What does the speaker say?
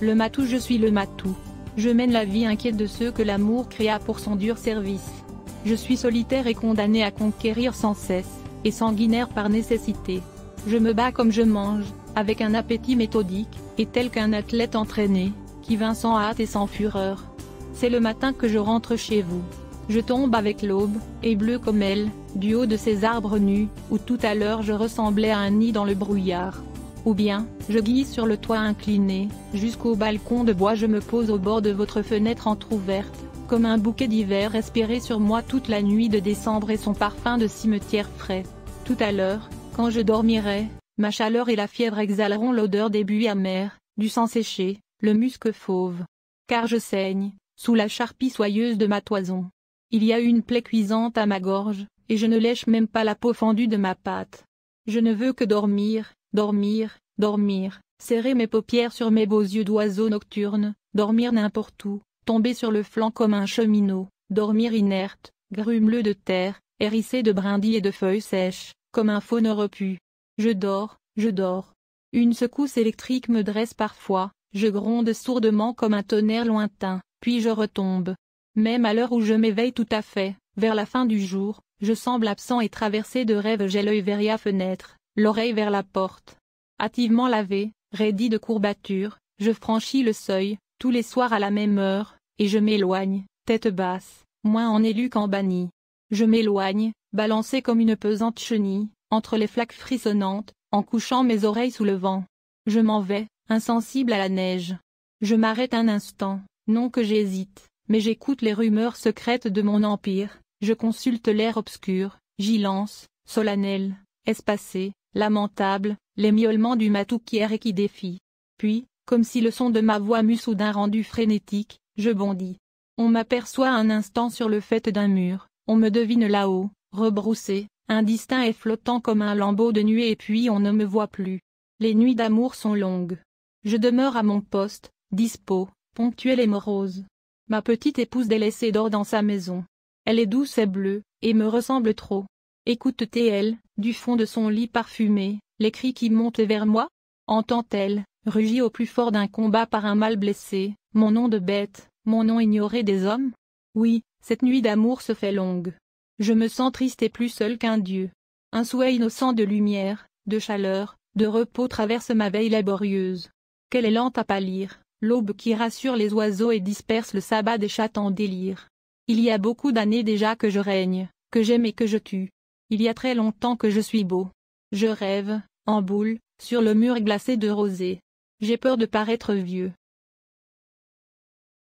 Le matou, je suis le matou. Je mène la vie inquiète de ceux que l'amour créa pour son dur service. Je suis solitaire et condamné à conquérir sans cesse, et sanguinaire par nécessité. Je me bats comme je mange, avec un appétit méthodique, et tel qu'un athlète entraîné, qui vint sans hâte et sans fureur. C'est le matin que je rentre chez vous. Je tombe avec l'aube, et bleu comme elle, du haut de ces arbres nus, où tout à l'heure je ressemblais à un nid dans le brouillard. Ou bien, je glisse sur le toit incliné, jusqu'au balcon de bois je me pose au bord de votre fenêtre entr'ouverte, comme un bouquet d'hiver respiré sur moi toute la nuit de décembre et son parfum de cimetière frais. Tout à l'heure, quand je dormirai, ma chaleur et la fièvre exhaleront l'odeur des buis amers, du sang séché, le musc fauve. Car je saigne, sous la charpie soyeuse de ma toison. Il y a une plaie cuisante à ma gorge, et je ne lèche même pas la peau fendue de ma pâte. Je ne veux que dormir, dormir, dormir, serrer mes paupières sur mes beaux yeux d'oiseau nocturne, dormir n'importe où, tomber sur le flanc comme un cheminot, dormir inerte, grumeleux de terre, hérissé de brindilles et de feuilles sèches, comme un faune repu. Je dors, je dors. Une secousse électrique me dresse parfois, je gronde sourdement comme un tonnerre lointain, puis je retombe. Même à l'heure où je m'éveille tout à fait, vers la fin du jour, je semble absent et traversé de rêves, j'ai l'œil vers la fenêtre, l'oreille vers la porte. Hâtivement lavé, raidi de courbatures, je franchis le seuil, tous les soirs à la même heure, et je m'éloigne, tête basse, moins en élu qu'en banni. Je m'éloigne, balancé comme une pesante chenille, entre les flaques frissonnantes, en couchant mes oreilles sous le vent. Je m'en vais, insensible à la neige. Je m'arrête un instant, non que j'hésite, mais j'écoute les rumeurs secrètes de mon empire, je consulte l'air obscur, j'y lance, solennel, espacé, lamentable, les miaulements du matou qui erre et qui défie. Puis, comme si le son de ma voix m'eût soudain rendu frénétique, je bondis. On m'aperçoit un instant sur le faîte d'un mur, on me devine là-haut, rebroussé, indistinct et flottant comme un lambeau de nuée, et puis on ne me voit plus. Les nuits d'amour sont longues. Je demeure à mon poste, dispo, ponctuelle et morose. Ma petite épouse délaissée dort dans sa maison. Elle est douce et bleue, et me ressemble trop. Écoute-t-elle, du fond de son lit parfumé, les cris qui montent vers moi? Entend-elle, rugit au plus fort d'un combat par un mal blessé, mon nom de bête, mon nom ignoré des hommes? Oui, cette nuit d'amour se fait longue. Je me sens triste et plus seul qu'un dieu. Un souhait innocent de lumière, de chaleur, de repos traverse ma veille laborieuse. Qu'elle est lente à pâlir, l'aube qui rassure les oiseaux et disperse le sabbat des chats en délire. Il y a beaucoup d'années déjà que je règne, que j'aime et que je tue. Il y a très longtemps que je suis beau. Je rêve, en boule, sur le mur glacé de rosée. J'ai peur de paraître vieux.